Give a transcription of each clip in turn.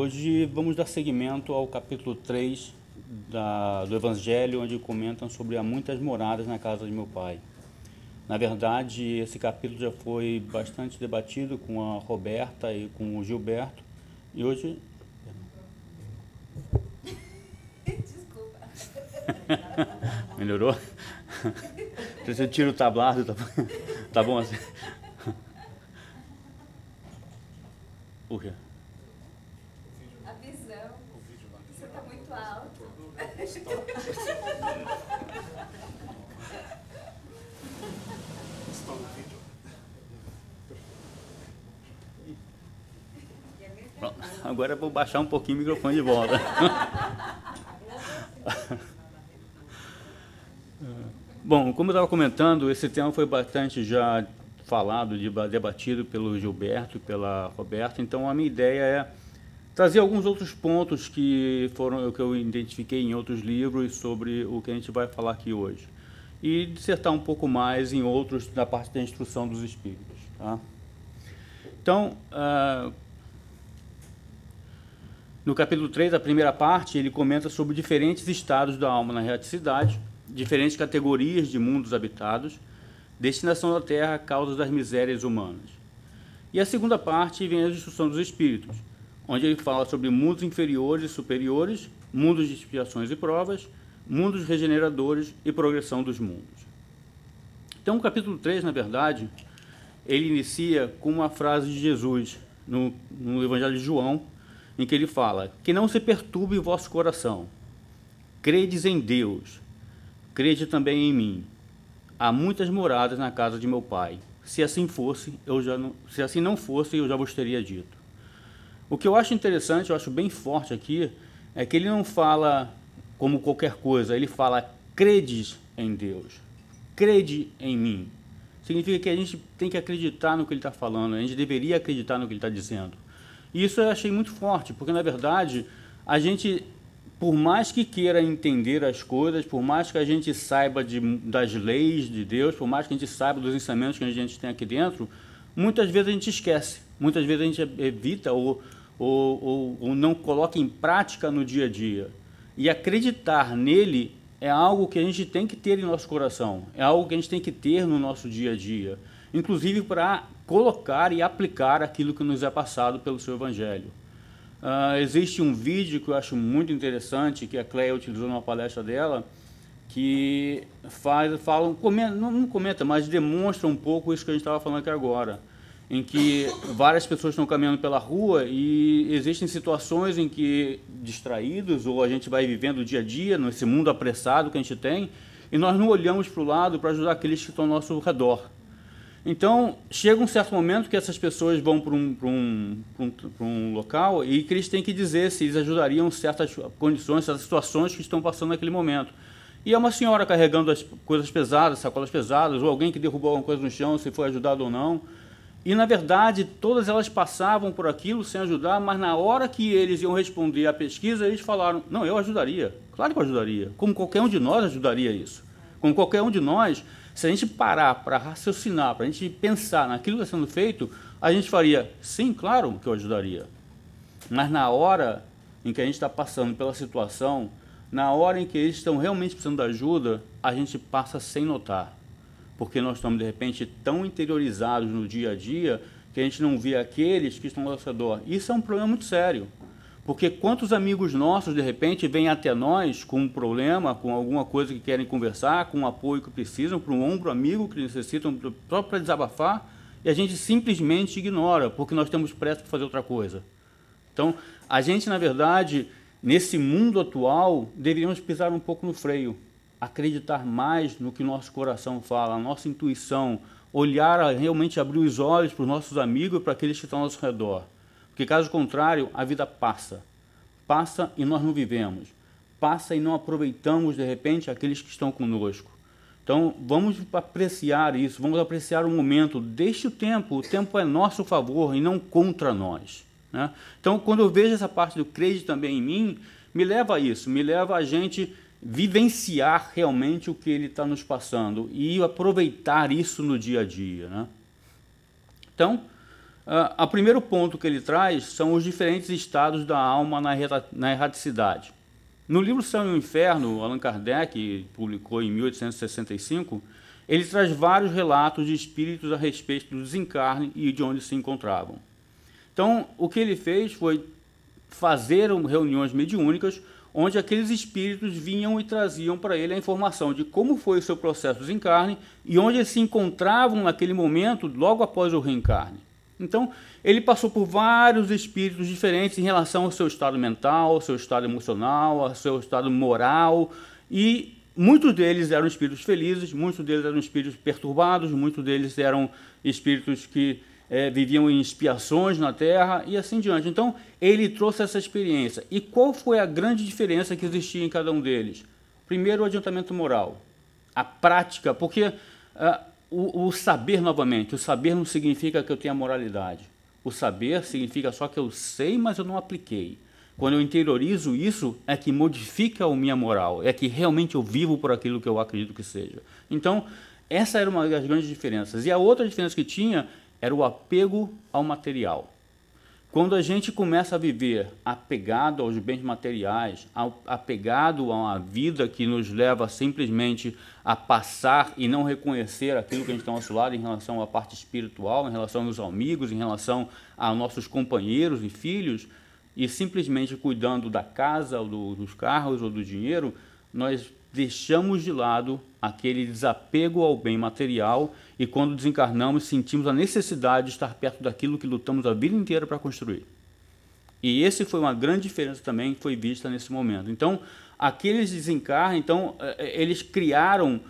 Hoje vamos dar seguimento ao capítulo 3 do Evangelho, onde comentam sobre há muitas moradas na casa de meu pai. Na verdade, esse capítulo já foi bastante debatido com a Roberta e com o Gilberto, e hoje... Desculpa. Melhorou? Se você tira o tablado, tá bom assim? O quê? A visão. Você está muito alto. Pronto. Agora eu vou baixar um pouquinho o microfone de volta. Bom, como eu estava comentando, esse tema foi bastante já falado, debatido pelo Gilberto e pela Roberta, então a minha ideia é trazer alguns outros pontos que eu identifiquei em outros livros sobre o que a gente vai falar aqui hoje. E dissertar um pouco mais em outros da parte da instrução dos espíritos. Tá? Então, no capítulo 3, a primeira parte, ele comenta sobre diferentes estados da alma na erraticidade, diferentes categorias de mundos habitados, destinação da Terra, causas das misérias humanas. E a segunda parte vem a instrução dos espíritos, onde ele fala sobre mundos inferiores e superiores, mundos de expiações e provas, mundos regeneradores e progressão dos mundos. Então, o capítulo 3, na verdade, ele inicia com uma frase de Jesus, no Evangelho de João, em que ele fala: que não se perturbe o vosso coração, credes em Deus, crede também em mim. Há muitas moradas na casa de meu pai. Se assim não fosse, eu já vos teria dito. O que eu acho interessante, eu acho bem forte aqui, é que ele não fala como qualquer coisa, ele fala: credes em Deus, crede em mim. Significa que a gente tem que acreditar no que ele está falando, a gente deveria acreditar no que ele está dizendo. E isso eu achei muito forte, porque, na verdade, a gente, por mais que queira entender as coisas, por mais que a gente saiba das leis de Deus, por mais que a gente saiba dos ensinamentos que a gente tem aqui dentro, muitas vezes a gente esquece, muitas vezes a gente evita ou não coloca em prática no dia a dia. E acreditar nele é algo que a gente tem que ter em nosso coração, é algo que a gente tem que ter no nosso dia a dia, inclusive para colocar e aplicar aquilo que nos é passado pelo seu Evangelho. Existe um vídeo que eu acho muito interessante, que a Cleia utilizou numa palestra dela, que não comenta, mas demonstra um pouco isso que a gente estava falando aqui agora, em que várias pessoas estão caminhando pela rua e existem situações em que, distraídos, ou a gente vai vivendo o dia a dia, nesse mundo apressado que a gente tem, e nós não olhamos para o lado para ajudar aqueles que estão ao nosso redor. Então, chega um certo momento que essas pessoas vão para um local e que eles têm que dizer se eles ajudariam certas condições, certas situações que estão passando naquele momento. E é uma senhora carregando as coisas pesadas, sacolas pesadas, ou alguém que derrubou alguma coisa no chão, se foi ajudado ou não. E, na verdade, todas elas passavam por aquilo sem ajudar, mas na hora que eles iam responder à pesquisa, eles falaram: não, eu ajudaria, claro que eu ajudaria, como qualquer um de nós ajudaria isso. Como qualquer um de nós, se a gente parar para raciocinar, para a gente pensar naquilo que está sendo feito, a gente faria: sim, claro que eu ajudaria. Mas na hora em que a gente está passando pela situação, na hora em que eles estão realmente precisando de ajuda, a gente passa sem notar. Porque nós estamos, de repente, tão interiorizados no dia a dia que a gente não vê aqueles que estão ao nosso redor. Isso é um problema muito sério. Porque quantos amigos nossos, de repente, vêm até nós com um problema, com alguma coisa que querem conversar, com um apoio que precisam, para um ombro amigo que necessitam, só para desabafar, e a gente simplesmente ignora, porque nós temos pressa para fazer outra coisa. Então, a gente, na verdade, nesse mundo atual, deveríamos pisar um pouco no freio, acreditar mais no que nosso coração fala, a nossa intuição, olhar, realmente abrir os olhos para os nossos amigos e para aqueles que estão ao nosso redor. Porque, caso contrário, a vida passa. Passa e nós não vivemos. Passa e não aproveitamos, de repente, aqueles que estão conosco. Então, vamos apreciar isso, vamos apreciar o momento. Deixe o tempo é nosso favor e não contra nós. Né? Então, quando eu vejo essa parte do crede também em mim, me leva a isso, me leva a gente vivenciar realmente o que ele está nos passando e aproveitar isso no dia a dia. Né? Então, O primeiro ponto que ele traz são os diferentes estados da alma na erraticidade. No livro Céu e o Inferno, Allan Kardec publicou em 1865, ele traz vários relatos de espíritos a respeito do desencarne e de onde se encontravam. Então, o que ele fez foi fazer reuniões mediúnicas, onde aqueles espíritos vinham e traziam para ele a informação de como foi o seu processo de desencarne e onde eles se encontravam naquele momento, logo após o reencarne. Então, ele passou por vários espíritos diferentes em relação ao seu estado mental, ao seu estado emocional, ao seu estado moral, e muitos deles eram espíritos felizes, muitos deles eram espíritos perturbados, muitos deles eram espíritos que viviam em expiações na Terra e assim diante. Então, ele trouxe essa experiência. E qual foi a grande diferença que existia em cada um deles? Primeiro, o adiantamento moral, a prática, porque o saber, novamente, o saber não significa que eu tenha moralidade. O saber significa só que eu sei, mas eu não apliquei. Quando eu interiorizo isso, é que modifica a minha moral, é que realmente eu vivo por aquilo que eu acredito que seja. Então, essa era uma das grandes diferenças. E a outra diferença que tinha era o apego ao material. Quando a gente começa a viver apegado aos bens materiais, apegado a uma vida que nos leva simplesmente a passar e não reconhecer aquilo que a gente está ao nosso lado em relação à parte espiritual, em relação aos amigos, em relação a nossos companheiros e filhos, e simplesmente cuidando da casa, ou dos carros ou do dinheiro, nós deixamos de lado aquele desapego ao bem material e quando desencarnamos sentimos a necessidade de estar perto daquilo que lutamos a vida inteira para construir. E esse foi uma grande diferença também que foi vista nesse momento. Então, aqueles desencarnam, então, eles criaram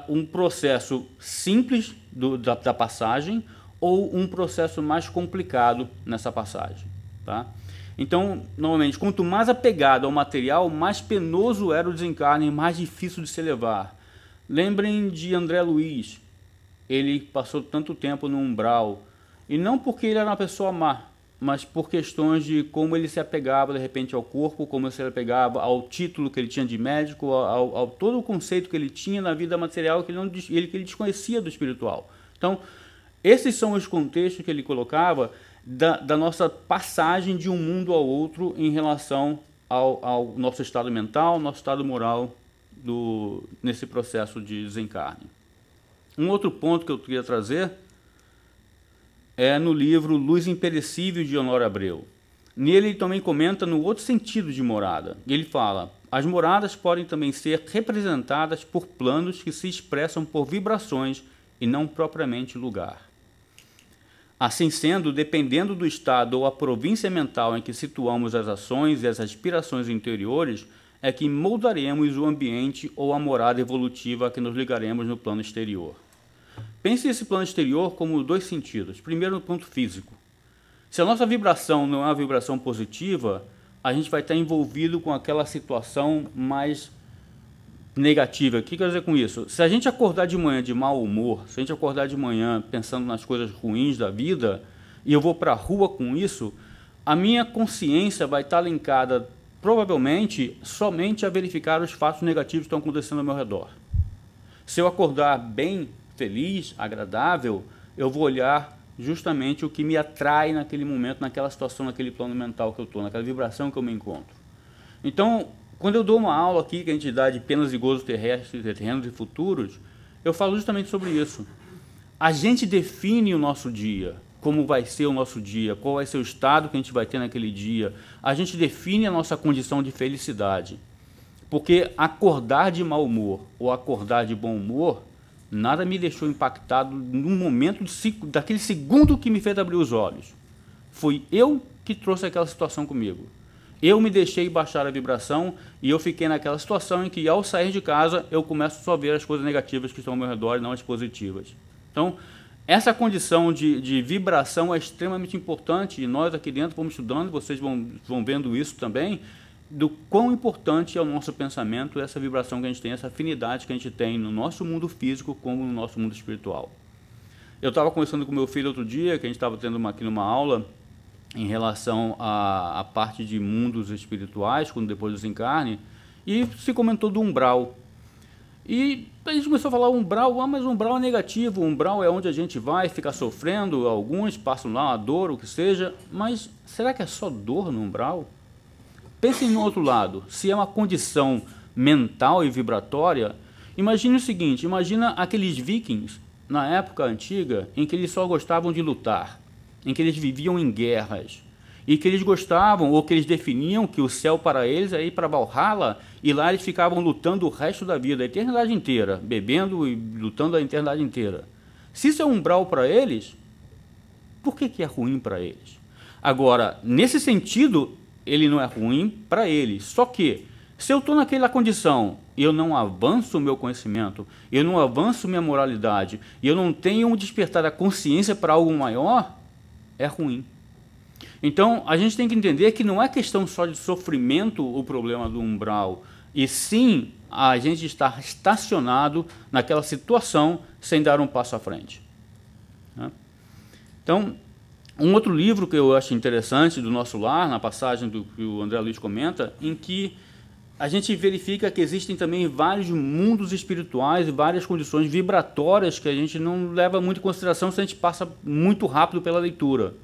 um processo simples da passagem ou um processo mais complicado nessa passagem, tá? Então, normalmente, quanto mais apegado ao material, mais penoso era o desencarne e mais difícil de se levar. Lembrem de André Luiz. Ele passou tanto tempo no umbral, e não porque ele era uma pessoa má, mas por questões de como ele se apegava, de repente, ao corpo, como ele se apegava ao título que ele tinha de médico, ao todo o conceito que ele tinha na vida material que ele desconhecia do espiritual. Então, esses são os contextos que ele colocava da nossa passagem de um mundo ao outro em relação ao nosso estado mental, nosso estado moral nesse processo de desencarne. Um outro ponto que eu queria trazer é no livro Luz Imperecível de Honório Abreu. Nele ele também comenta no outro sentido de morada. Ele fala: as moradas podem também ser representadas por planos que se expressam por vibrações e não propriamente lugar. Assim sendo, dependendo do estado ou a província mental em que situamos as ações e as aspirações interiores, é que moldaremos o ambiente ou a morada evolutiva a que nos ligaremos no plano exterior. Pense esse plano exterior como dois sentidos. Primeiro, no ponto físico. Se a nossa vibração não é uma vibração positiva, a gente vai estar envolvido com aquela situação mais negativa. O que quer dizer com isso? Se a gente acordar de manhã de mau humor, se a gente acordar de manhã pensando nas coisas ruins da vida, e eu vou para a rua com isso, a minha consciência vai estar linkada, provavelmente, somente a verificar os fatos negativos que estão acontecendo ao meu redor. Se eu acordar bem, feliz, agradável, eu vou olhar justamente o que me atrai naquele momento, naquela situação, naquele plano mental que eu estou, naquela vibração que eu me encontro. Então, quando eu dou uma aula aqui que a gente dá de penas e gozos terrestres, terrenos e futuros, eu falo justamente sobre isso. A gente define o nosso dia, como vai ser o nosso dia, qual vai ser o estado que a gente vai ter naquele dia. A gente define a nossa condição de felicidade. Porque acordar de mau humor ou acordar de bom humor, nada me deixou impactado no momento daquele segundo que me fez abrir os olhos. Foi eu que trouxe aquela situação comigo. Eu me deixei baixar a vibração e eu fiquei naquela situação em que, ao sair de casa, eu começo só a ver as coisas negativas que estão ao meu redor e não as positivas. Então, essa condição de vibração é extremamente importante e nós aqui dentro vamos estudando, vocês vão vendo isso também, do quão importante é o nosso pensamento, essa vibração que a gente tem, essa afinidade que a gente tem no nosso mundo físico como no nosso mundo espiritual. Eu estava conversando com meu filho outro dia, que a gente estava tendo aqui numa aula, em relação à parte de mundos espirituais, quando depois do desencarne, e se comentou do umbral. E a gente começou a falar umbral, mas umbral é negativo, umbral é onde a gente vai ficar sofrendo, alguns passam lá a dor, o que seja, mas será que é só dor no umbral? Pensem no outro lado, se é uma condição mental e vibratória, imagine o seguinte, imagina aqueles vikings na época antiga em que eles só gostavam de lutar, em que eles viviam em guerras, e que eles gostavam, ou que eles definiam que o céu para eles é ir para Valhalla, e lá eles ficavam lutando o resto da vida, a eternidade inteira, bebendo e lutando a eternidade inteira. Se isso é umbral para eles, por que é ruim para eles? Agora, nesse sentido, ele não é ruim para eles, só que, se eu estou naquela condição e eu não avanço o meu conhecimento, eu não avanço minha moralidade, e eu não tenho um despertar da consciência para algo maior, é ruim. Então, a gente tem que entender que não é questão só de sofrimento o problema do umbral, e sim a gente estar estacionado naquela situação sem dar um passo à frente. Então, um outro livro que eu acho interessante do Nosso Lar, na passagem do que o André Luiz comenta, em que a gente verifica que existem também vários mundos espirituais e várias condições vibratórias que a gente não leva muito em consideração se a gente passa muito rápido pela leitura.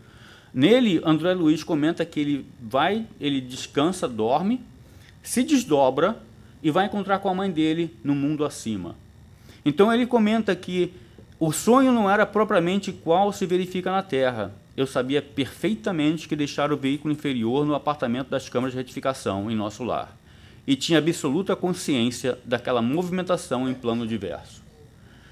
Nele, André Luiz comenta que ele descansa, dorme, se desdobra e vai encontrar com a mãe dele no mundo acima. Então ele comenta que o sonho não era propriamente qual se verifica na Terra. Eu sabia perfeitamente que deixara o veículo inferior no apartamento das câmaras de retificação em Nosso Lar. E tinha absoluta consciência daquela movimentação em plano diverso.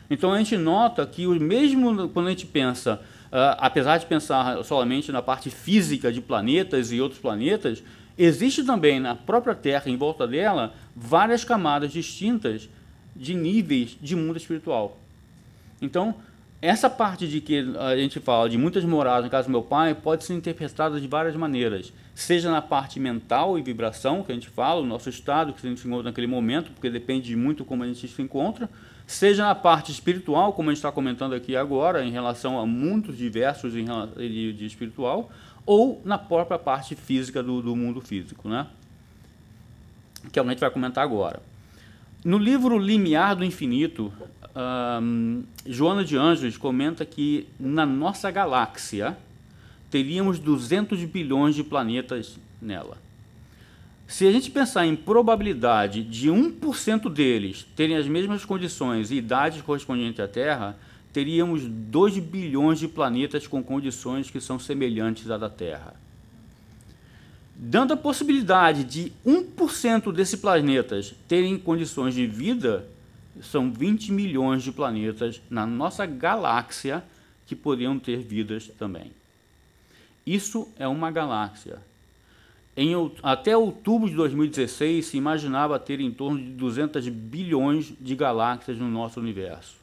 Então a gente nota que mesmo quando a gente pensa, apesar de pensar solamente na parte física de planetas e outros planetas, existe também na própria Terra, em volta dela, várias camadas distintas de níveis de mundo espiritual. Então, essa parte de que a gente fala de muitas moradas, no caso do meu pai, pode ser interpretada de várias maneiras, seja na parte mental e vibração, que a gente fala, o nosso estado que a gente se encontra naquele momento, porque depende muito como a gente se encontra, seja na parte espiritual, como a gente está comentando aqui agora, em relação a mundos diversos de espiritual, ou na própria parte física do mundo físico, né? Que é o que a gente vai comentar agora. No livro Limiar do Infinito, Joana de Ângeles comenta que na nossa galáxia teríamos 200 bilhões de planetas nela. Se a gente pensar em probabilidade de 1% deles terem as mesmas condições e idades correspondentes à Terra, teríamos 2 bilhões de planetas com condições que são semelhantes à da Terra. Dando a possibilidade de 1% desses planetas terem condições de vida, são 20 milhões de planetas na nossa galáxia que poderiam ter vidas também. Isso é uma galáxia. Até outubro de 2016, se imaginava ter em torno de 200 bilhões de galáxias no nosso universo.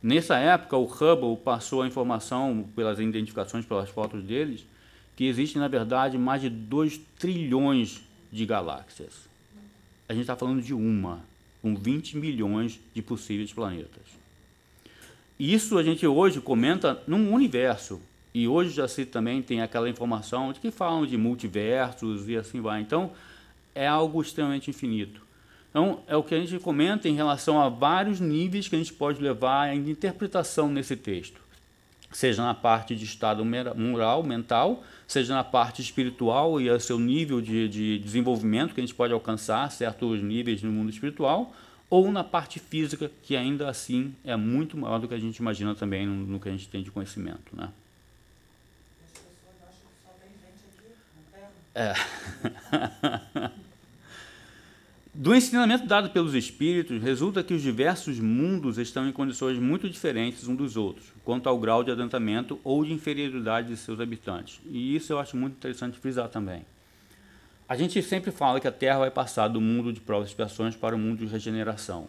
Nessa época, o Hubble passou a informação, pelas identificações, pelas fotos deles, que existem, na verdade, mais de 2 trilhões de galáxias. A gente está falando de uma, com 20 milhões de possíveis planetas. Isso a gente hoje comenta num universo. E hoje já se também tem aquela informação de que falam de multiversos e assim vai. Então, é algo extremamente infinito. Então, é o que a gente comenta em relação a vários níveis que a gente pode levar em interpretação nesse texto. Seja na parte de estado moral, mental, seja na parte espiritual e a seu nível de desenvolvimento que a gente pode alcançar certos níveis no mundo espiritual, ou na parte física, que ainda assim é muito maior do que a gente imagina também no que a gente tem de conhecimento, né? Do ensinamento dado pelos espíritos, resulta que os diversos mundos estão em condições muito diferentes uns dos outros, quanto ao grau de adiantamento ou de inferioridade de seus habitantes. E isso eu acho muito interessante frisar também. A gente sempre fala que a Terra vai passar do mundo de provas e expiações para o mundo de regeneração.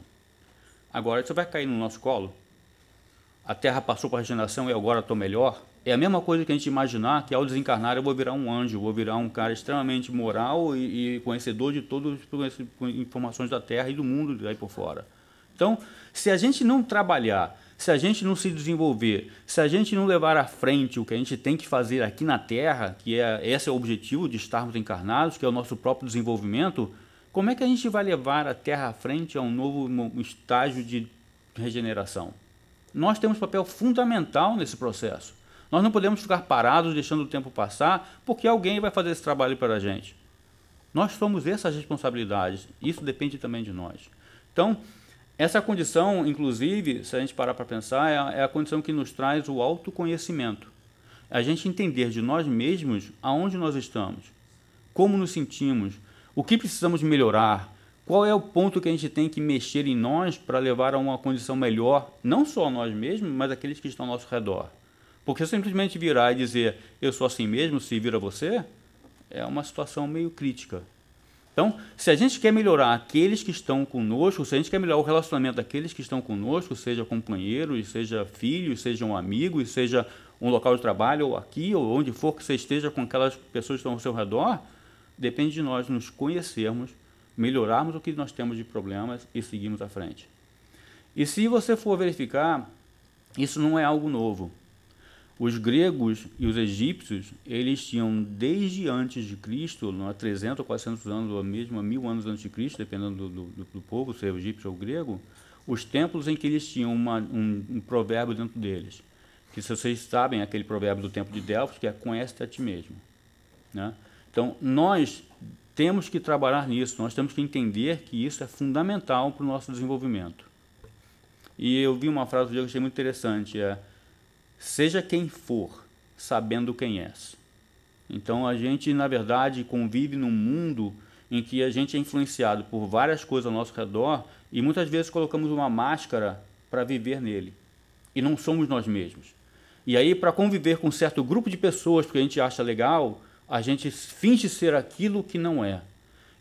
Agora, isso vai cair no nosso colo? A Terra passou para a regeneração e agora estou melhor? É a mesma coisa que a gente imaginar que ao desencarnar eu vou virar um anjo, vou virar um cara extremamente moral e conhecedor de todas as informações da Terra e do mundo daí por fora. Então, se a gente não trabalhar, se a gente não se desenvolver, se a gente não levar à frente o que a gente tem que fazer aqui na Terra, esse é o objetivo de estarmos encarnados, que é o nosso próprio desenvolvimento, como é que a gente vai levar a Terra à frente a um novo estágio de regeneração? Nós temos papel fundamental nesse processo. Nós não podemos ficar parados deixando o tempo passar porque alguém vai fazer esse trabalho para a gente. Nós somos essas responsabilidades, isso depende também de nós. Então, essa condição, inclusive, se a gente parar para pensar, é a condição que nos traz o autoconhecimento. A gente entender de nós mesmos aonde nós estamos, como nos sentimos, o que precisamos melhorar, qual é o ponto que a gente tem que mexer em nós para levar a uma condição melhor, não só nós mesmos, mas aqueles que estão ao nosso redor. Porque simplesmente virar e dizer, eu sou assim mesmo, se vira você, é uma situação meio crítica. Então, se a gente quer melhorar aqueles que estão conosco, se a gente quer melhorar o relacionamento daqueles que estão conosco, seja companheiros, seja filhos, sejam amigos, seja um local de trabalho, ou aqui, ou onde for que você esteja com aquelas pessoas que estão ao seu redor, depende de nós nos conhecermos, melhorarmos o que nós temos de problemas e seguirmos à frente. E se você for verificar, isso não é algo novo. Os gregos e os egípcios, eles tinham desde antes de Cristo, 300 ou 400 anos, ou mesmo 1000 anos antes de Cristo, dependendo do povo, se é o egípcio ou o grego, os templos em que eles tinham um provérbio dentro deles. Que, se vocês sabem, aquele provérbio do templo de Delfos, que é conhece-te a ti mesmo. Né? Então, nós temos que trabalhar nisso, nós temos que entender que isso é fundamental para o nosso desenvolvimento. E eu vi uma frase que eu achei muito interessante, seja quem for, sabendo quem és. Então, a gente, na verdade, convive num mundo em que a gente é influenciado por várias coisas ao nosso redor e muitas vezes colocamos uma máscara para viver nele. E não somos nós mesmos. E aí, para conviver com um certo grupo de pessoas, porque a gente acha legal, a gente finge ser aquilo que não é.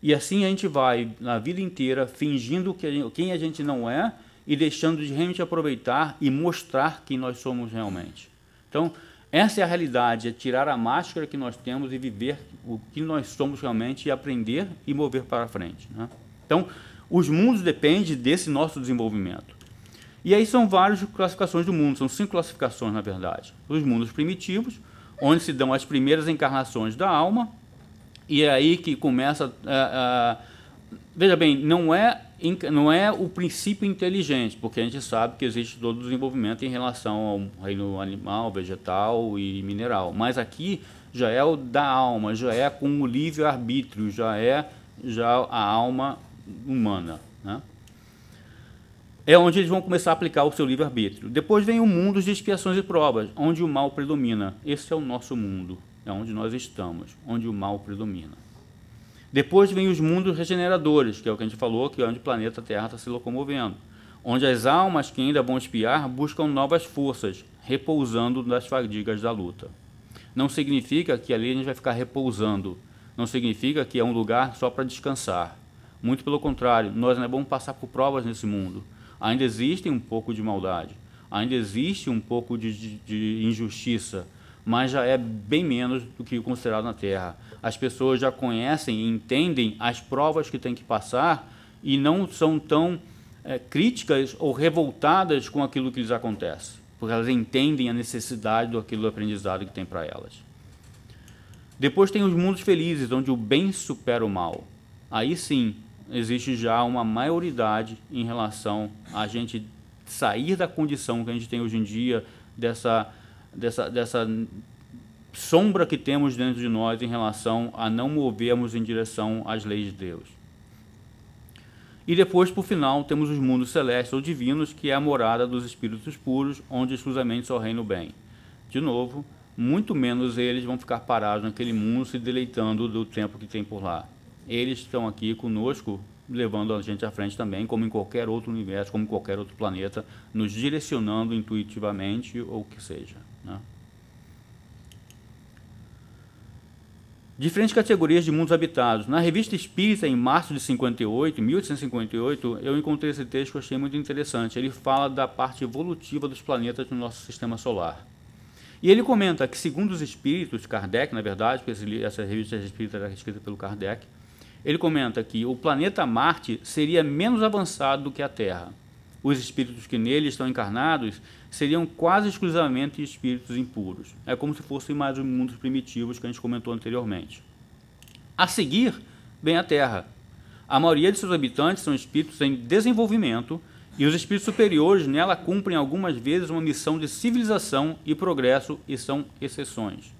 E assim a gente vai, na vida inteira, fingindo quem a gente não é, e deixando de realmente aproveitar e mostrar quem nós somos realmente. Então, essa é a realidade, é tirar a máscara que nós temos e viver o que nós somos realmente e aprender e mover para frente. Né? Então, os mundos dependem desse nosso desenvolvimento. E aí são várias classificações do mundo, são 5 classificações, na verdade. Os mundos primitivos, onde se dão as primeiras encarnações da alma, e é aí que começa veja bem, não é o princípio inteligente, porque a gente sabe que existe todo o desenvolvimento em relação ao reino animal, vegetal e mineral. Mas aqui já é o da alma, já é com o livre-arbítrio, já é a alma humana. Né? É onde eles vão começar a aplicar o seu livre-arbítrio. Depois vem o mundo de expiações e provas, onde o mal predomina. Esse é o nosso mundo, é onde nós estamos, onde o mal predomina. Depois vem os mundos regeneradores, que é o que a gente falou, que é onde o planeta Terra está se locomovendo. Onde as almas que ainda vão espiar buscam novas forças, repousando das fadigas da luta. Não significa que ali a gente vai ficar repousando. Não significa que é um lugar só para descansar. Muito pelo contrário, nós ainda vamos passar por provas nesse mundo. Ainda existe um pouco de maldade. Ainda existe um pouco de injustiça. Mas já é bem menos do que o considerado na Terra. As pessoas já conhecem e entendem as provas que têm que passar e não são tão críticas ou revoltadas com aquilo que lhes acontece, porque elas entendem a necessidade do aprendizado que tem para elas. Depois tem os mundos felizes, onde o bem supera o mal. Aí sim, existe já uma maioridade em relação a gente sair da condição que a gente tem hoje em dia, dessa sombra que temos dentro de nós em relação a não movermos em direção às leis de Deus. E depois, por final, temos os mundos celestes ou divinos, que é a morada dos espíritos puros, onde exclusivamente só reina o bem. De novo, muito menos eles vão ficar parados naquele mundo se deleitando do tempo que tem por lá. Eles estão aqui conosco, levando a gente à frente também, como em qualquer outro universo, como em qualquer outro planeta, nos direcionando intuitivamente ou o que seja. Né? Diferentes categorias de mundos habitados. Na Revista Espírita, em março de 1858, eu encontrei esse texto que eu achei muito interessante. Ele fala da parte evolutiva dos planetas no nosso sistema solar. E ele comenta que, segundo os espíritos, Kardec, na verdade, porque essa revista espírita era escrita pelo Kardec, ele comenta que o planeta Marte seria menos avançado do que a Terra. Os espíritos que nele estão encarnados seriam quase exclusivamente espíritos impuros. É como se fossem mais os mundos primitivos que a gente comentou anteriormente. A seguir, vem a Terra. A maioria de seus habitantes são espíritos em desenvolvimento e os espíritos superiores nela cumprem algumas vezes uma missão de civilização e progresso e são exceções.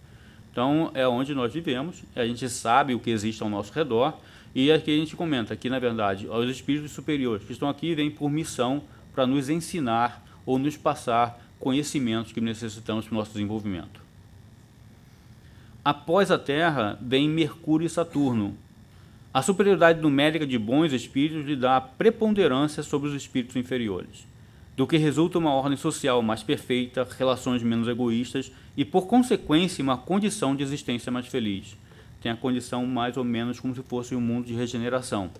Então, é onde nós vivemos, a gente sabe o que existe ao nosso redor e aqui a gente comenta que, na verdade, os espíritos superiores que estão aqui vêm por missão para nos ensinar ou nos passar conhecimentos que necessitamos para o nosso desenvolvimento. Após a Terra, vem Mercúrio e Saturno. A superioridade numérica de bons espíritos lhe dá preponderância sobre os espíritos inferiores, do que resulta uma ordem social mais perfeita, relações menos egoístas e, por consequência, uma condição de existência mais feliz. Tem a condição mais ou menos como se fosse um mundo de regeneração.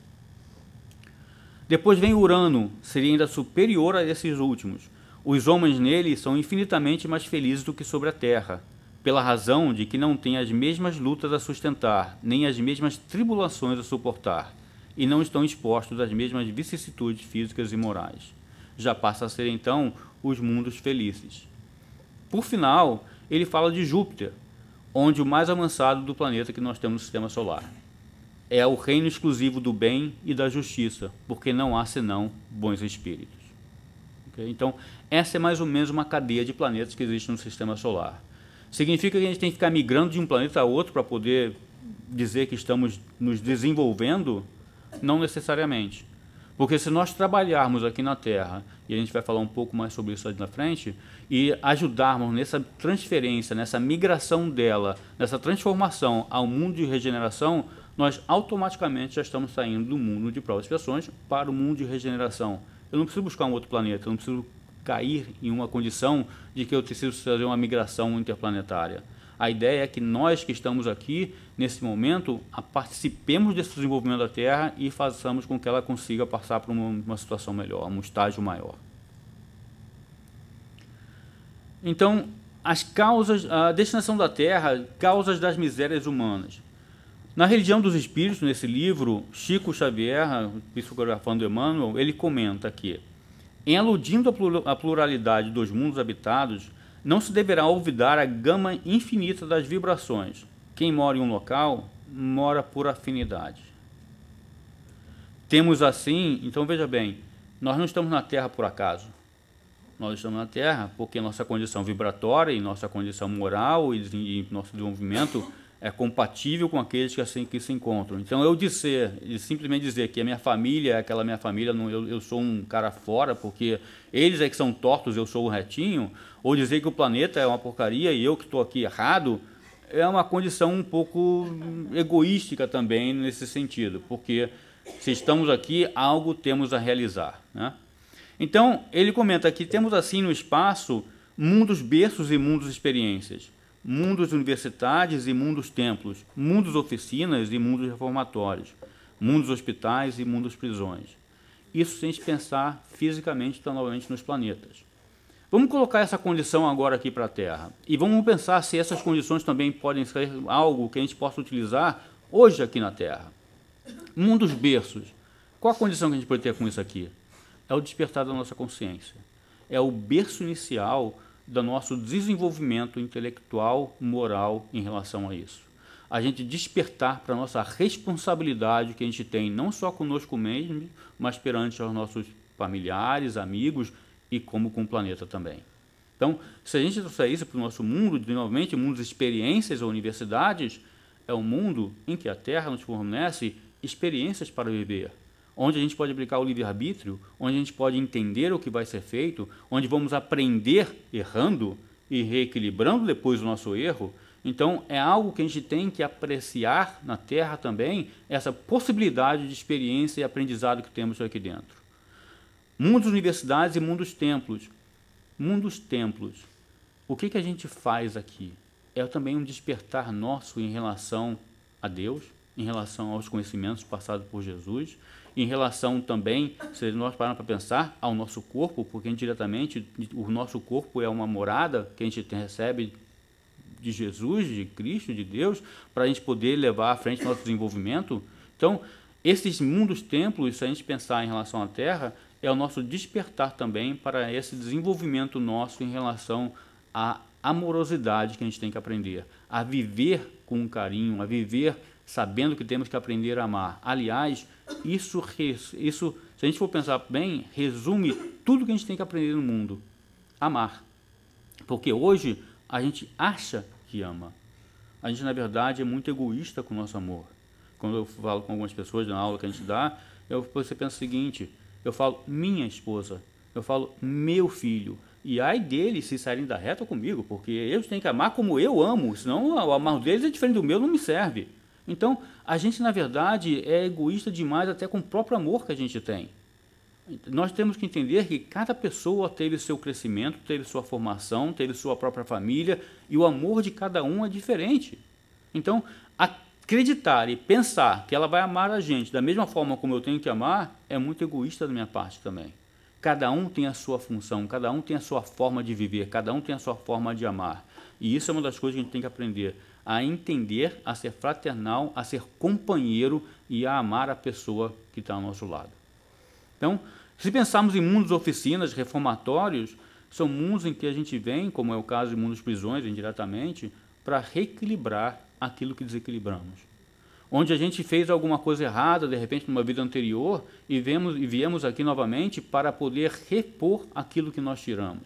Depois vem Urano, seria ainda superior a esses últimos. Os homens nele são infinitamente mais felizes do que sobre a Terra, pela razão de que não têm as mesmas lutas a sustentar, nem as mesmas tribulações a suportar, e não estão expostos às mesmas vicissitudes físicas e morais. Já passa a ser, então, os mundos felizes. Por final, ele fala de Júpiter, onde o mais avançado do planeta que nós temos no Sistema Solar. É o reino exclusivo do bem e da justiça, porque não há senão bons espíritos. Okay? Então, essa é mais ou menos uma cadeia de planetas que existe no Sistema Solar. Significa que a gente tem que ficar migrando de um planeta a outro para poder dizer que estamos nos desenvolvendo? Não necessariamente. Porque se nós trabalharmos aqui na Terra, e a gente vai falar um pouco mais sobre isso ali na frente, e ajudarmos nessa transferência, nessa migração dela, nessa transformação ao mundo de regeneração, nós automaticamente já estamos saindo do mundo de provas e expiações para o mundo de regeneração. Eu não preciso buscar um outro planeta, eu não preciso cair em uma condição de que eu preciso fazer uma migração interplanetária. A ideia é que nós que estamos aqui, nesse momento, participemos desse desenvolvimento da Terra e façamos com que ela consiga passar por uma situação melhor, um estágio maior. Então, as causas, a destinação da Terra, causas das misérias humanas. Na Religião dos Espíritos, nesse livro, Chico Xavier, psicografando Emmanuel, ele comenta que, em aludindo à pluralidade dos mundos habitados, não se deverá olvidar a gama infinita das vibrações. Quem mora em um local, mora por afinidade. Temos assim, então veja bem, nós não estamos na Terra por acaso. Nós estamos na Terra porque nossa condição vibratória e nossa condição moral e nosso desenvolvimento é compatível com aqueles que assim que se encontram. Então, simplesmente dizer que a minha família é aquela minha família, eu sou um cara fora porque eles é que são tortos, eu sou o retinho, ou dizer que o planeta é uma porcaria e eu que estou aqui errado, é uma condição um pouco egoística também nesse sentido, porque se estamos aqui, algo temos a realizar, né? Então, ele comenta que temos assim no espaço mundos berços e mundos experiências, mundos universidades e mundos templos, mundos oficinas e mundos reformatórios, mundos hospitais e mundos prisões. Isso sem pensar fisicamente tão novamente nos planetas. Vamos colocar essa condição agora aqui para a Terra e vamos pensar se essas condições também podem ser algo que a gente possa utilizar hoje aqui na Terra. Mundos berços. Qual a condição que a gente pode ter com isso aqui? É o despertar da nossa consciência. É o berço inicial do nosso desenvolvimento intelectual, moral em relação a isso. A gente despertar para a nossa responsabilidade que a gente tem, não só conosco mesmo, mas perante aos nossos familiares, amigos e como com o planeta também. Então, se a gente trouxer isso para o nosso mundo, novamente, mundo de experiências ou universidades, é um mundo em que a Terra nos fornece experiências para viver, onde a gente pode aplicar o livre-arbítrio, onde a gente pode entender o que vai ser feito, onde vamos aprender errando e reequilibrando depois o nosso erro. Então, é algo que a gente tem que apreciar na Terra também, essa possibilidade de experiência e aprendizado que temos aqui dentro. Mundos universidades e mundos templos. Mundos templos. O que a gente faz aqui? É também um despertar nosso em relação a Deus, em relação aos conhecimentos passados por Jesus, em relação também, se nós pararmos para pensar, ao nosso corpo, porque indiretamente o nosso corpo é uma morada que a gente recebe de Jesus, de Cristo, de Deus, para a gente poder levar à frente o nosso desenvolvimento. Então, esses mundos templos, se a gente pensar em relação à Terra, é o nosso despertar também para esse desenvolvimento nosso em relação à amorosidade que a gente tem que aprender, a viver com carinho, a viver sabendo que temos que aprender a amar. Aliás, isso, se a gente for pensar bem, resume tudo que a gente tem que aprender no mundo. Amar. Porque hoje a gente acha que ama. A gente, na verdade, é muito egoísta com o nosso amor. Quando eu falo com algumas pessoas na aula que a gente dá, você pensa o seguinte, eu falo minha esposa, eu falo meu filho, e ai deles se saírem da reta comigo, porque eles têm que amar como eu amo, senão o amar deles é diferente do meu, não me serve. Então, a gente, na verdade, é egoísta demais até com o próprio amor que a gente tem. Nós temos que entender que cada pessoa teve seu crescimento, teve sua formação, teve sua própria família, e o amor de cada um é diferente. Então, acreditar e pensar que ela vai amar a gente da mesma forma como eu tenho que amar, é muito egoísta da minha parte também. Cada um tem a sua função, cada um tem a sua forma de viver, cada um tem a sua forma de amar. E isso é uma das coisas que a gente tem que aprender, a entender, a ser fraternal, a ser companheiro e a amar a pessoa que está ao nosso lado. Então, se pensarmos em mundos oficinas, reformatórios, são mundos em que a gente vem, como é o caso de mundos prisões, indiretamente, para reequilibrar aquilo que desequilibramos. Onde a gente fez alguma coisa errada, de repente, numa vida anterior, e viemos aqui novamente para poder repor aquilo que nós tiramos.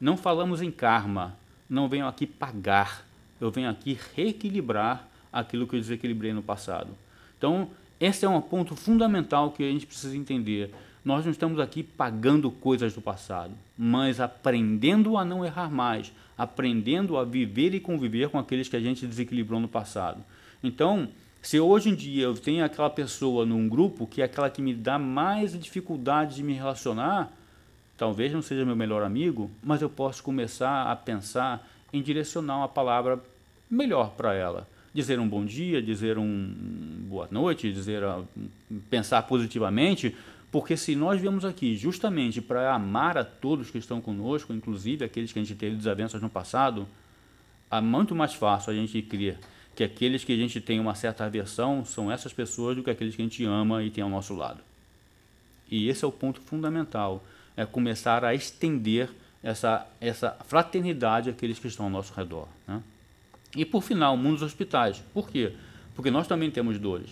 Não falamos em karma, não venho aqui pagar, eu venho aqui reequilibrar aquilo que eu desequilibrei no passado. Então, esse é um ponto fundamental que a gente precisa entender. Nós não estamos aqui pagando coisas do passado, mas aprendendo a não errar mais, aprendendo a viver e conviver com aqueles que a gente desequilibrou no passado. Então, se hoje em dia eu tenho aquela pessoa num grupo que é aquela que me dá mais dificuldade de me relacionar, talvez não seja meu melhor amigo, mas eu posso começar a pensar em direcionar uma palavra melhor para ela. Dizer um bom dia, dizer boa noite, pensar positivamente, porque se nós viemos aqui justamente para amar a todos que estão conosco, inclusive aqueles que a gente teve desavenças no passado, é muito mais fácil a gente crer que aqueles que a gente tem uma certa aversão são essas pessoas do que aqueles que a gente ama e tem ao nosso lado. E esse é o ponto fundamental, é começar a estender essa fraternidade àqueles que estão ao nosso redor, né? E por final, o mundo dos hospitais. Por quê? Porque nós também temos dores,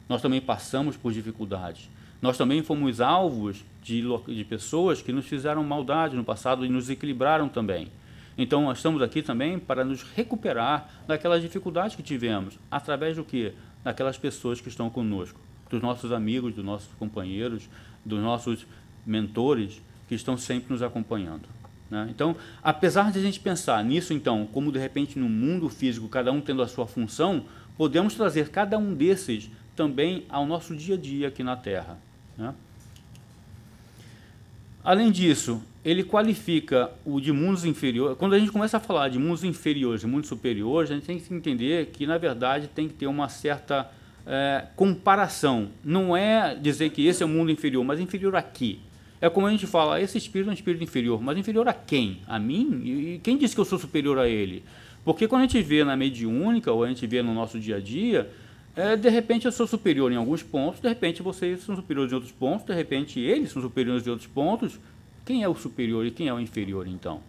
nós também passamos por dificuldades, nós também fomos alvos de pessoas que nos fizeram maldade no passado e nos desequilibraram também. Então, nós estamos aqui também para nos recuperar daquelas dificuldades que tivemos. Através do quê? Daquelas pessoas que estão conosco, dos nossos amigos, dos nossos companheiros, dos nossos mentores que estão sempre nos acompanhando, né? Então, apesar de a gente pensar nisso, então, como de repente no mundo físico, cada um tendo a sua função, podemos trazer cada um desses também ao nosso dia a dia aqui na Terra, né? Além disso, ele qualifica o de mundos inferiores. Quando a gente começa a falar de mundos inferiores e mundos superiores, a gente tem que entender que, na verdade, tem que ter uma certa comparação. Não é dizer que esse é o mundo inferior, mas inferior a quê? É como a gente fala, esse espírito é um espírito inferior, mas inferior a quem? A mim? E quem disse que eu sou superior a ele? Porque quando a gente vê na mediúnica, ou a gente vê no nosso dia a dia, de repente eu sou superior em alguns pontos, de repente vocês são superiores em outros pontos, de repente eles são superiores em outros pontos. Quem é o superior e quem é o inferior, então?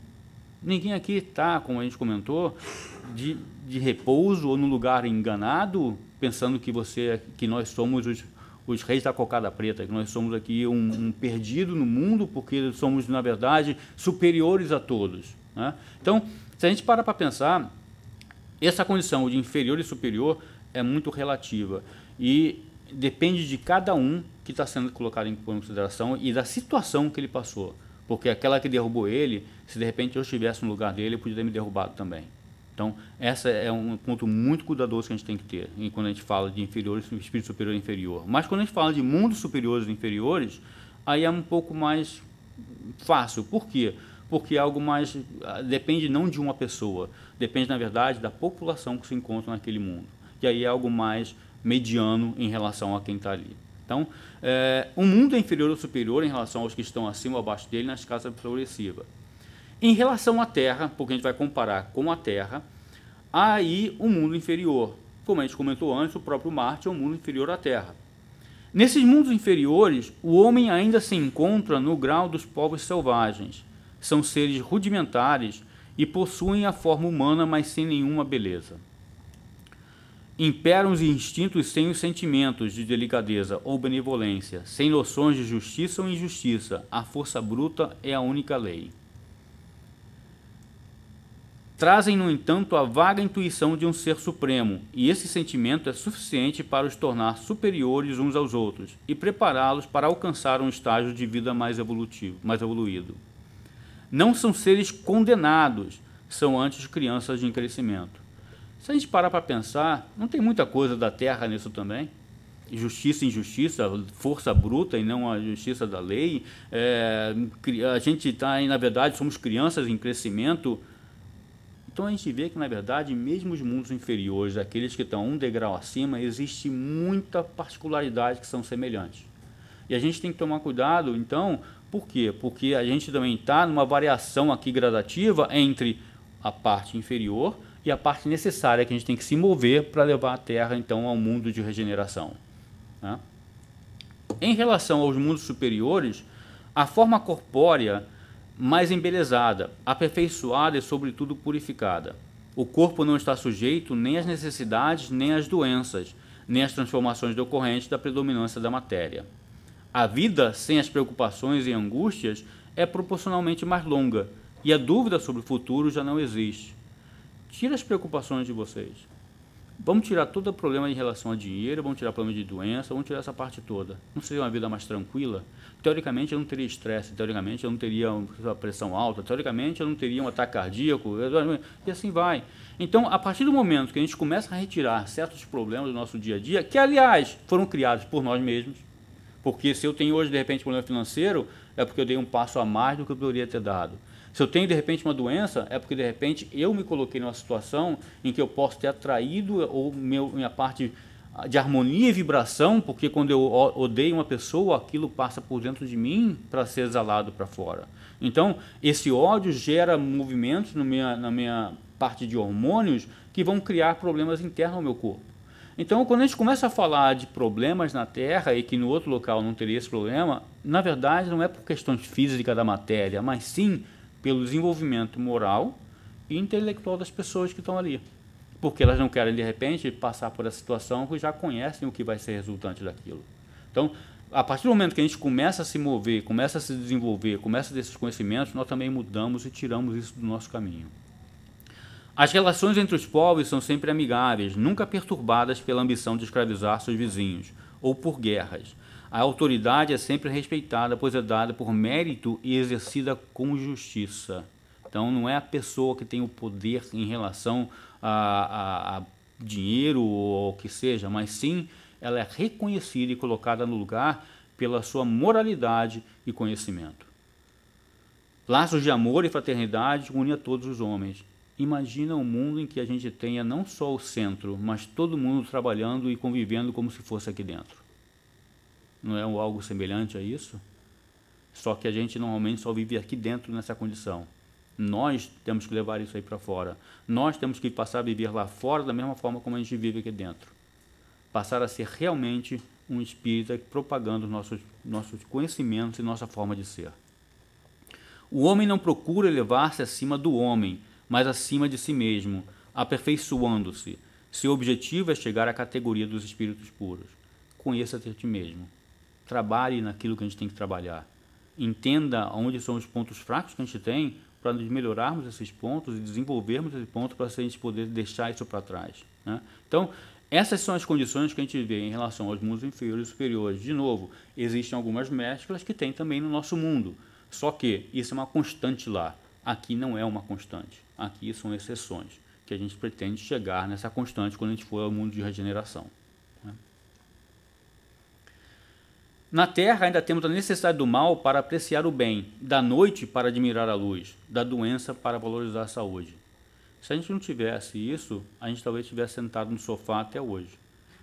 Ninguém aqui está, como a gente comentou, de repouso ou num lugar enganado, pensando que nós somos os reis da cocada preta, que nós somos aqui um perdido no mundo, porque somos, na verdade, superiores a todos, né? Então, se a gente para pensar, essa condição de inferior e superior é muito relativa e depende de cada um que está sendo colocado em consideração e da situação que ele passou. Porque aquela que derrubou ele, se de repente eu estivesse no lugar dele, eu podia ter me derrubado também. Então, esse é um ponto muito cuidadoso que a gente tem que ter quando a gente fala de inferiores, espírito superior e inferior. Mas quando a gente fala de mundos superiores e inferiores, aí é um pouco mais fácil. Por quê? Porque é algo mais, depende não de uma pessoa, depende, na verdade, da população que se encontra naquele mundo. E aí é algo mais mediano em relação a quem está ali. Então, o mundo é inferior ou superior em relação aos que estão acima ou abaixo dele na escala progressiva. Em relação à Terra, porque a gente vai comparar com a Terra, há aí um mundo inferior. Como a gente comentou antes, o próprio Marte é um mundo inferior à Terra. Nesses mundos inferiores, o homem ainda se encontra no grau dos povos selvagens. São seres rudimentares e possuem a forma humana, mas sem nenhuma beleza. Imperam os instintos sem os sentimentos de delicadeza ou benevolência, sem noções de justiça ou injustiça. A força bruta é a única lei. Trazem, no entanto, a vaga intuição de um ser supremo, e esse sentimento é suficiente para os tornar superiores uns aos outros e prepará-los para alcançar um estágio de vida mais evoluído. Não são seres condenados, são antes crianças em crescimento. Se a gente parar para pensar, não tem muita coisa da Terra nisso também? Justiça e injustiça, força bruta e não a justiça da lei. A gente está aí, na verdade, somos crianças em crescimento. Então a gente vê que, na verdade, mesmo os mundos inferiores, aqueles que estão um degrau acima, existe muita particularidade que são semelhantes. E a gente tem que tomar cuidado, então, por quê? Porque a gente também está numa variação aqui gradativa entre a parte inferior e a parte necessária que a gente tem que se mover para levar a Terra, então, ao mundo de regeneração. Né? Em relação aos mundos superiores, a forma corpórea mais embelezada, aperfeiçoada e, sobretudo, purificada. O corpo não está sujeito nem às necessidades, nem às doenças, nem às transformações decorrentes da predominância da matéria. A vida, sem as preocupações e angústias, é proporcionalmente mais longa, e a dúvida sobre o futuro já não existe. Tira as preocupações de vocês. Vamos tirar todo o problema em relação a dinheiro, vamos tirar o problema de doença, vamos tirar essa parte toda. Não seria uma vida mais tranquila? Teoricamente eu não teria estresse, teoricamente eu não teria uma pressão alta, teoricamente eu não teria um ataque cardíaco, e assim vai. Então, a partir do momento que a gente começa a retirar certos problemas do nosso dia a dia, que aliás foram criados por nós mesmos, porque se eu tenho hoje de repente problema financeiro, é porque eu dei um passo a mais do que eu poderia ter dado. Se eu tenho, de repente, uma doença, é porque, de repente, eu me coloquei numa situação em que eu posso ter atraído ou minha parte de harmonia e vibração, porque quando eu odeio uma pessoa, aquilo passa por dentro de mim para ser exalado para fora. Então, esse ódio gera movimentos na minha parte de hormônios que vão criar problemas internos ao meu corpo. Então, quando a gente começa a falar de problemas na Terra e que no outro local não teria esse problema, na verdade, não é por questões físicas da matéria, mas sim pelo desenvolvimento moral e intelectual das pessoas que estão ali. Porque elas não querem, de repente, passar por essa situação que já conhecem o que vai ser resultante daquilo. Então, a partir do momento que a gente começa a se mover, começa a se desenvolver, começa a ter esses conhecimentos, nós também mudamos e tiramos isso do nosso caminho. As relações entre os povos são sempre amigáveis, nunca perturbadas pela ambição de escravizar seus vizinhos, ou por guerras. A autoridade é sempre respeitada, pois é dada por mérito e exercida com justiça. Então, não é a pessoa que tem o poder em relação a dinheiro ou o que seja, mas sim ela é reconhecida e colocada no lugar pela sua moralidade e conhecimento. Laços de amor e fraternidade unem a todos os homens. Imagina um mundo em que a gente tenha não só o centro, mas todo mundo trabalhando e convivendo como se fosse aqui dentro. Não é algo semelhante a isso? Só que a gente normalmente só vive aqui dentro nessa condição. Nós temos que levar isso aí para fora. Nós temos que passar a viver lá fora da mesma forma como a gente vive aqui dentro. Passar a ser realmente um espírita propagando nossos conhecimentos e nossa forma de ser. O homem não procura elevar-se acima do homem, mas acima de si mesmo, aperfeiçoando-se. Seu objetivo é chegar à categoria dos espíritos puros. Conheça-te a ti mesmo. Trabalhe naquilo que a gente tem que trabalhar. Entenda onde são os pontos fracos que a gente tem para melhorarmos esses pontos e desenvolvermos esse ponto para a gente poder deixar isso para trás. Né? Então, essas são as condições que a gente vê em relação aos mundos inferiores e superiores. De novo, existem algumas mesclas que tem também no nosso mundo. Só que isso é uma constante lá. Aqui não é uma constante. Aqui são exceções, que a gente pretende chegar nessa constante quando a gente for ao mundo de regeneração. Na Terra ainda temos a necessidade do mal para apreciar o bem, da noite para admirar a luz, da doença para valorizar a saúde. Se a gente não tivesse isso, a gente talvez estivesse sentado no sofá até hoje.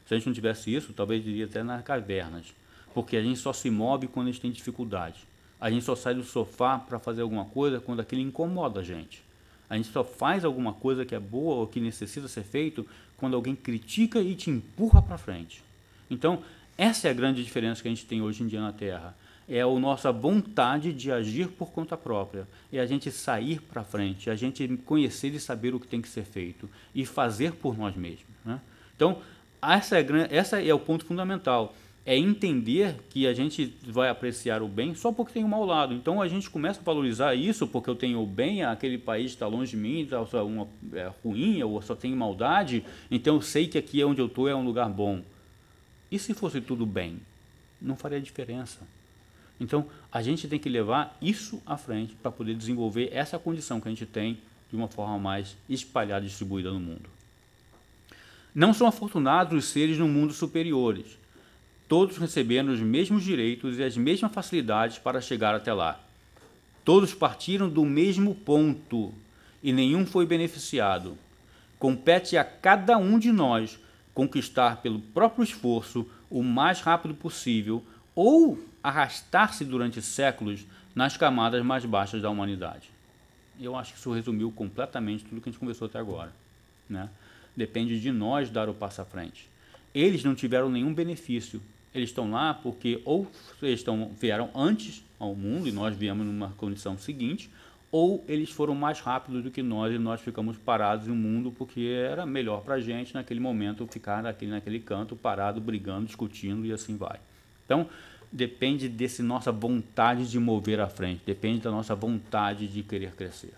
Se a gente não tivesse isso, talvez iria até nas cavernas, porque a gente só se move quando a gente tem dificuldade. A gente só sai do sofá para fazer alguma coisa quando aquilo incomoda a gente. A gente só faz alguma coisa que é boa ou que necessita ser feito quando alguém critica e te empurra para frente. Então, essa é a grande diferença que a gente tem hoje em dia na Terra. É a nossa vontade de agir por conta própria. É a gente sair para frente, a gente conhecer e saber o que tem que ser feito e fazer por nós mesmos. Né? Então, essa é o ponto fundamental. É entender que a gente vai apreciar o bem só porque tem um mau lado. Então, a gente começa a valorizar isso porque eu tenho o bem, aquele país está longe de mim, está ruim, ou só tem maldade, então eu sei que aqui onde eu estou é um lugar bom. E se fosse tudo bem? Não faria diferença. Então, a gente tem que levar isso à frente para poder desenvolver essa condição que a gente tem de uma forma mais espalhada e distribuída no mundo. Não são afortunados os seres no mundo superiores, todos recebendo os mesmos direitos e as mesmas facilidades para chegar até lá. Todos partiram do mesmo ponto e nenhum foi beneficiado. Compete a cada um de nós conquistar pelo próprio esforço o mais rápido possível ou arrastar-se durante séculos nas camadas mais baixas da humanidade. Eu acho que isso resumiu completamente tudo que a gente conversou até agora, né? Depende de nós dar o passo à frente. Eles não tiveram nenhum benefício. Eles estão lá porque ou eles vieram antes ao mundo e nós viemos numa condição seguinte, ou eles foram mais rápidos do que nós e nós ficamos parados no mundo porque era melhor para a gente naquele momento ficar naquele canto parado, brigando, discutindo e assim vai. Então, depende dessa nossa vontade de mover à frente, depende da nossa vontade de querer crescer.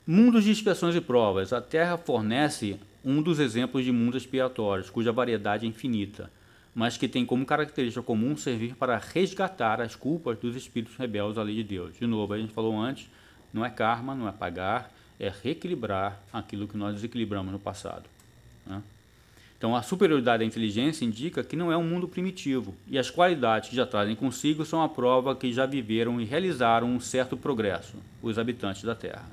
Mundos de expiações e provas. A Terra fornece um dos exemplos de mundos expiatórios, cuja variedade é infinita, mas que tem como característica comum servir para resgatar as culpas dos espíritos rebeldes à lei de Deus. De novo, a gente falou antes, não é karma, não é pagar, é reequilibrar aquilo que nós desequilibramos no passado, né? Então, a superioridade da inteligência indica que não é um mundo primitivo, e as qualidades que já trazem consigo são a prova que já viveram e realizaram um certo progresso, os habitantes da Terra.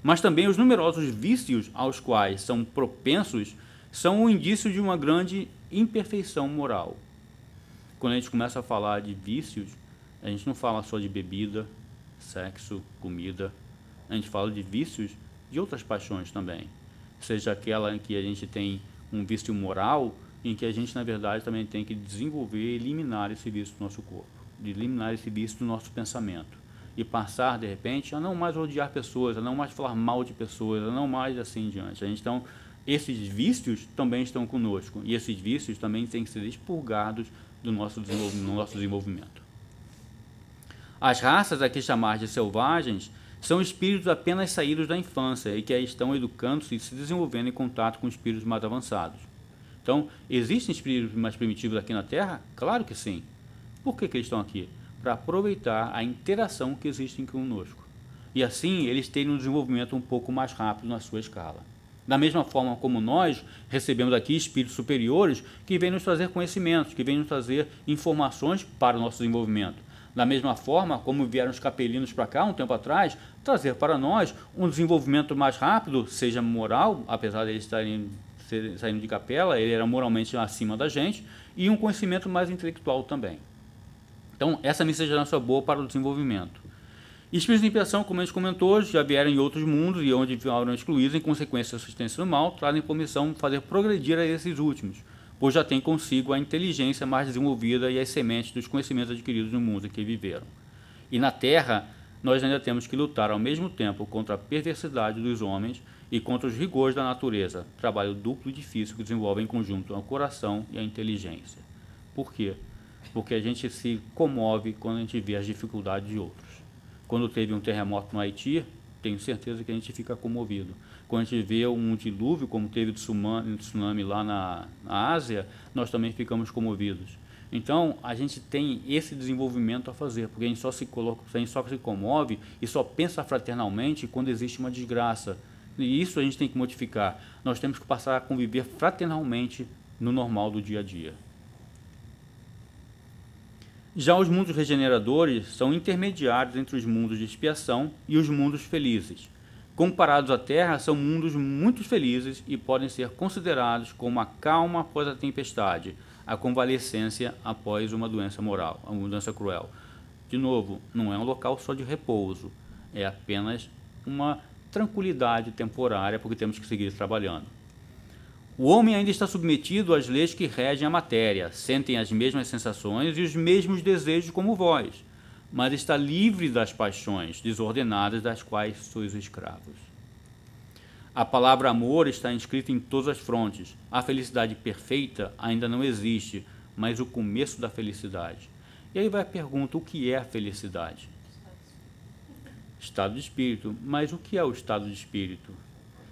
Mas também os numerosos vícios aos quais são propensos são um indício de uma grande imperfeição moral. Quando a gente começa a falar de vícios, a gente não fala só de bebida, sexo, comida, a gente fala de vícios de outras paixões também, seja aquela em que a gente tem um vício moral, em que a gente, na verdade, também tem que desenvolver e eliminar esse vício do nosso corpo, eliminar esse vício do nosso pensamento, e passar, de repente, a não mais odiar pessoas, a não mais falar mal de pessoas, a não mais assim em diante. Então, esses vícios também estão conosco, e esses vícios também têm que ser expurgados do nosso desenvolvimento. As raças a que chamar de selvagens são espíritos apenas saídos da infância e que aí estão educando-se e se desenvolvendo em contato com espíritos mais avançados. Então, existem espíritos mais primitivos aqui na Terra? Claro que sim. Por que eles estão aqui? Para aproveitar a interação que existe conosco. E assim, eles terem um desenvolvimento um pouco mais rápido na sua escala. Da mesma forma como nós recebemos aqui espíritos superiores que vêm nos trazer conhecimentos, que vêm nos trazer informações para o nosso desenvolvimento. Da mesma forma como vieram os capelinos para cá um tempo atrás, trazer para nós um desenvolvimento mais rápido, seja moral, apesar de eles estarem saindo de capela, ele era moralmente acima da gente, e um conhecimento mais intelectual também. Então, essa miscigenação é boa para o desenvolvimento. Espíritos de impressão, como a gente comentou, já vieram em outros mundos e onde foram excluídos em consequência da assistência do mal, trazem por missão fazer progredir a esses últimos, pois já tem consigo a inteligência mais desenvolvida e as sementes dos conhecimentos adquiridos no mundo em que viveram. E na Terra, nós ainda temos que lutar ao mesmo tempo contra a perversidade dos homens e contra os rigores da natureza, trabalho duplo e difícil que desenvolve em conjunto o coração e a inteligência. Por quê? Porque a gente se comove quando a gente vê as dificuldades de outros. Quando teve um terremoto no Haiti, tenho certeza que a gente fica comovido. Quando a gente vê um dilúvio, como teve tsunami lá na Ásia, nós também ficamos comovidos. Então, a gente tem esse desenvolvimento a fazer, porque a gente só se comove e só pensa fraternalmente quando existe uma desgraça. E isso a gente tem que modificar. Nós temos que passar a conviver fraternalmente no normal do dia a dia. Já os mundos regeneradores são intermediários entre os mundos de expiação e os mundos felizes. Comparados à Terra, são mundos muito felizes e podem ser considerados como a calma após a tempestade, a convalescência após uma doença moral, uma doença cruel. De novo, não é um local só de repouso, é apenas uma tranquilidade temporária, porque temos que seguir trabalhando. O homem ainda está submetido às leis que regem a matéria, sentem as mesmas sensações e os mesmos desejos como vós, mas está livre das paixões desordenadas das quais sois escravos. A palavra amor está inscrita em todas as frontes. A felicidade perfeita ainda não existe, mas o começo da felicidade. E aí vai a pergunta, o que é a felicidade? Estado de espírito. Mas o que é o estado de espírito?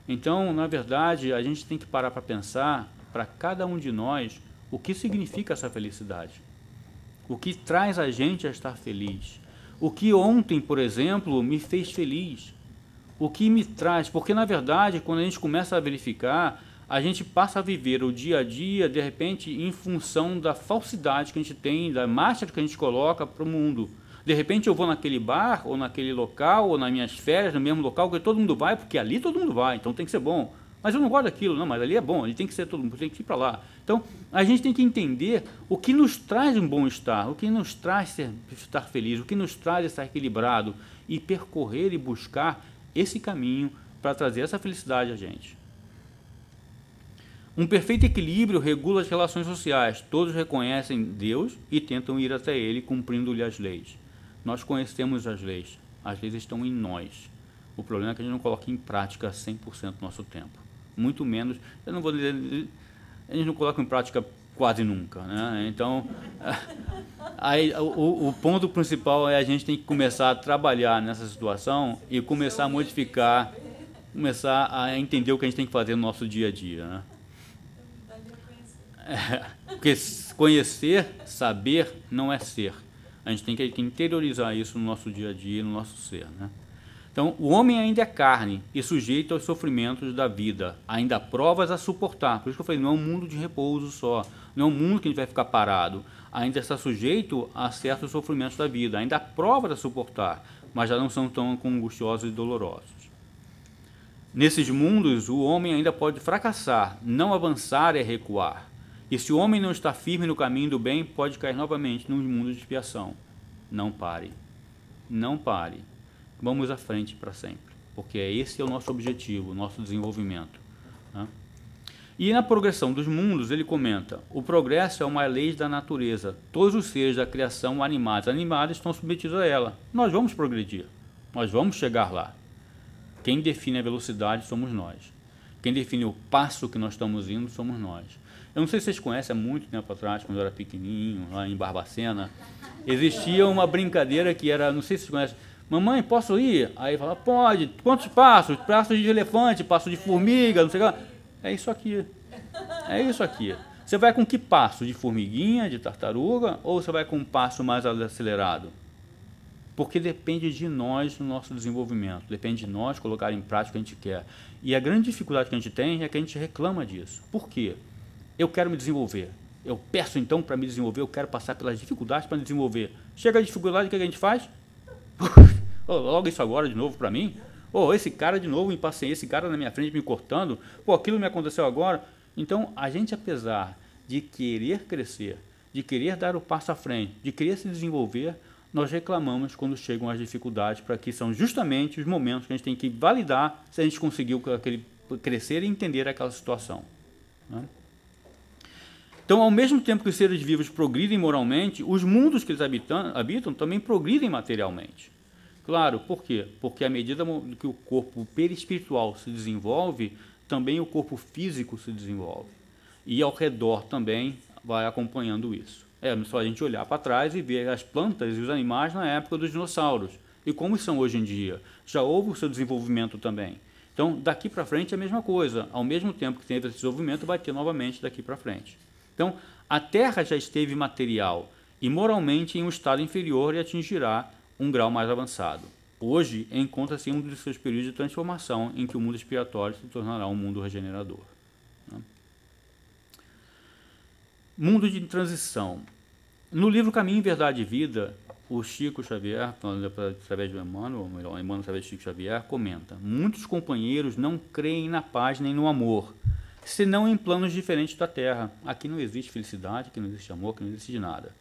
Então, na verdade, a gente tem que parar para pensar, para cada um de nós, o que significa essa felicidade. O que traz a gente a estar feliz. O que ontem, por exemplo, me fez feliz. O que me traz, porque na verdade, quando a gente começa a verificar, a gente passa a viver o dia a dia, de repente, em função da falsidade que a gente tem, da máscara que a gente coloca para o mundo. De repente eu vou naquele bar, ou naquele local, ou nas minhas férias, no mesmo local que todo mundo vai, porque ali todo mundo vai, então tem que ser bom. Mas eu não gosto daquilo, não, mas ali é bom, ali tem que ser todo mundo, tem que ir para lá. Então, a gente tem que entender o que nos traz um bom estar, o que nos traz estar feliz, o que nos traz estar equilibrado, e percorrer e buscar esse caminho para trazer essa felicidade a gente. Um perfeito equilíbrio regula as relações sociais. Todos reconhecem Deus e tentam ir até Ele cumprindo-lhe as leis. Nós conhecemos as leis estão em nós. O problema é que a gente não coloca em prática 100% do nosso tempo. Muito menos, eu não vou dizer, a gente não coloca em prática quase nunca, né? Então, aí, o ponto principal é a gente tem que começar a trabalhar nessa situação e começar a modificar, começar a entender o que a gente tem que fazer no nosso dia a dia, né? Porque conhecer, saber, não é ser. A gente tem que interiorizar isso no nosso dia a dia, no nosso ser, né? Então, o homem ainda é carne e sujeito aos sofrimentos da vida. Ainda há provas a suportar. Por isso que eu falei, não é um mundo de repouso só. Não é um mundo que a gente vai ficar parado. Ainda está sujeito a certos sofrimentos da vida. Ainda há provas a suportar, mas já não são tão angustiosos e dolorosos. Nesses mundos, o homem ainda pode fracassar. Não avançar é recuar. E se o homem não está firme no caminho do bem, pode cair novamente num mundo de expiação. Não pare. Não pare. Vamos à frente para sempre, porque esse é o nosso objetivo, o nosso desenvolvimento, né? E na progressão dos mundos, ele comenta, o progresso é uma lei da natureza. Todos os seres da criação animados estão submetidos a ela. Nós vamos progredir, nós vamos chegar lá. Quem define a velocidade somos nós. Quem define o passo que nós estamos indo somos nós. Eu não sei se vocês conhecem, há muito tempo atrás, quando eu era pequenininho, lá em Barbacena, existia uma brincadeira que era, não sei se vocês conhecem, mamãe, posso ir? Aí fala, pode. Quantos passos? Passos de elefante, passo de formiga, não sei o que. É isso aqui. É isso aqui. Você vai com que passo? De formiguinha, de tartaruga? Ou você vai com um passo mais acelerado? Porque depende de nós no nosso desenvolvimento. Depende de nós colocar em prática o que a gente quer. E a grande dificuldade que a gente tem é que a gente reclama disso. Por quê? Eu quero me desenvolver. Eu peço então para me desenvolver, eu quero passar pelas dificuldades para me desenvolver. Chega a dificuldade, o que a gente faz? Logo isso agora de novo para mim? Esse cara de novo impaciente, esse cara na minha frente me cortando, aquilo me aconteceu agora. Então, a gente, apesar de querer crescer, de querer dar o passo à frente, de querer se desenvolver, nós reclamamos quando chegam as dificuldades, para que são justamente os momentos que a gente tem que validar se a gente conseguiu crescer e entender aquela situação, né? Então, ao mesmo tempo que os seres vivos progridem moralmente, os mundos que eles habitam também progridem materialmente. Claro, por quê? Porque à medida que o corpo perispiritual se desenvolve, também o corpo físico se desenvolve. E ao redor também vai acompanhando isso. É só a gente olhar para trás e ver as plantas e os animais na época dos dinossauros. E como são hoje em dia. Já houve o seu desenvolvimento também. Então, daqui para frente é a mesma coisa. Ao mesmo tempo que teve esse desenvolvimento, vai ter novamente daqui para frente. Então, a Terra já esteve material e moralmente em um estado inferior e atingirá um grau mais avançado. Hoje, encontra-se em um dos seus períodos de transformação em que o mundo expiratório se tornará um mundo regenerador, né? Mundo de transição. No livro Caminho, Verdade e Vida, o Chico Xavier, através do Emmanuel, ou melhor, Emmanuel através de Chico Xavier, comenta: muitos companheiros não creem na paz nem no amor, senão em planos diferentes da Terra. Aqui não existe felicidade, aqui não existe amor, aqui não existe nada.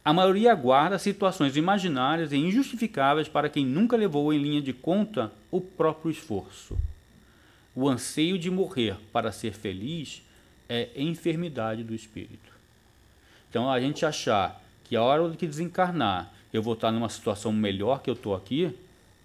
A maioria aguarda situações imaginárias e injustificáveis para quem nunca levou em linha de conta o próprio esforço. O anseio de morrer para ser feliz é enfermidade do espírito. Então, a gente achar que a hora de que desencarnar eu vou estar numa situação melhor que eu estou aqui,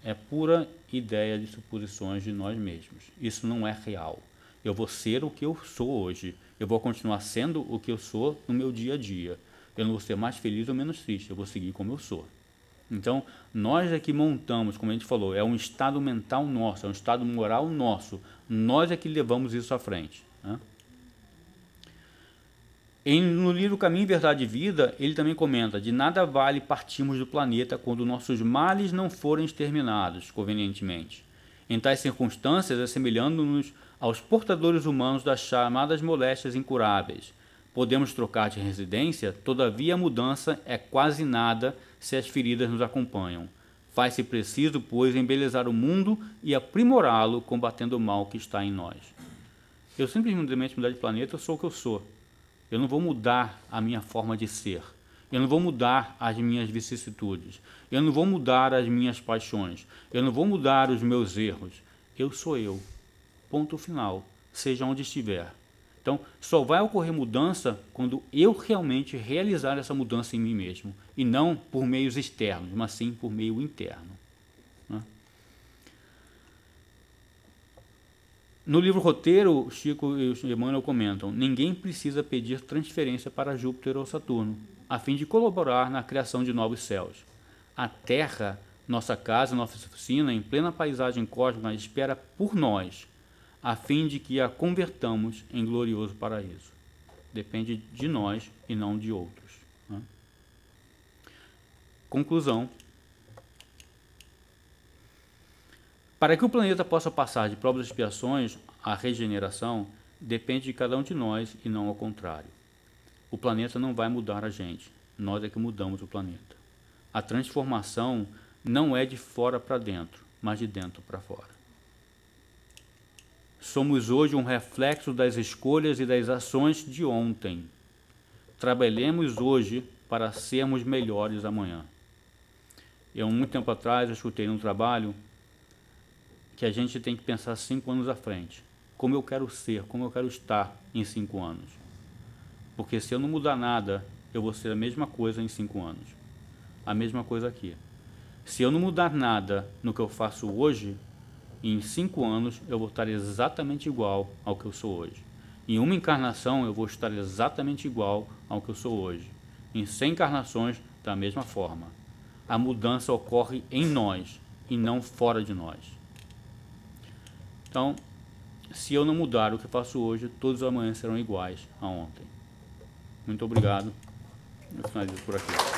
é pura ideia de suposições de nós mesmos. Isso não é real. Eu vou ser o que eu sou hoje. Eu vou continuar sendo o que eu sou no meu dia a dia. Eu não vou ser mais feliz ou menos triste. Eu vou seguir como eu sou. Então, nós é que montamos, como a gente falou, é um estado mental nosso, é um estado moral nosso. Nós é que levamos isso à frente, né? No livro Caminho, Verdade e Vida, ele também comenta: de nada vale partirmos do planeta quando nossos males não forem exterminados convenientemente. Em tais circunstâncias, assemelhando-nos aos portadores humanos das chamadas moléstias incuráveis. Podemos trocar de residência, todavia a mudança é quase nada se as feridas nos acompanham. Faz-se preciso, pois, embelezar o mundo e aprimorá-lo, combatendo o mal que está em nós. Eu simplesmente mudar de planeta, eu sou o que eu sou. Eu não vou mudar a minha forma de ser. Eu não vou mudar as minhas vicissitudes. Eu não vou mudar as minhas paixões. Eu não vou mudar os meus erros. Eu sou eu. Ponto final. Seja onde estiver. Então, só vai ocorrer mudança quando eu realmente realizar essa mudança em mim mesmo. E não por meios externos, mas sim por meio interno, né? No livro Roteiro, Chico e o Emmanuel comentam: ninguém precisa pedir transferência para Júpiter ou Saturno, a fim de colaborar na criação de novos céus. A Terra, nossa casa, nossa oficina, em plena paisagem cósmica, espera por nós, a fim de que a convertamos em glorioso paraíso. Depende de nós e não de outros, né? Conclusão. Para que o planeta possa passar de provas e expiações, a regeneração depende de cada um de nós e não ao contrário. O planeta não vai mudar a gente, nós é que mudamos o planeta. A transformação não é de fora para dentro, mas de dentro para fora. Somos hoje um reflexo das escolhas e das ações de ontem. Trabalhemos hoje para sermos melhores amanhã. Muito tempo atrás, eu escutei num trabalho que a gente tem que pensar 5 anos à frente. Como eu quero ser, como eu quero estar em 5 anos. Porque se eu não mudar nada, eu vou ser a mesma coisa em 5 anos. A mesma coisa aqui. Se eu não mudar nada no que eu faço hoje, em 5 anos eu vou estar exatamente igual ao que eu sou hoje. Em uma encarnação eu vou estar exatamente igual ao que eu sou hoje. Em 100 encarnações, da mesma forma. A mudança ocorre em nós e não fora de nós. Então, se eu não mudar o que faço hoje, todos amanhã serão iguais a ontem. Muito obrigado. Eu finalizo por aqui.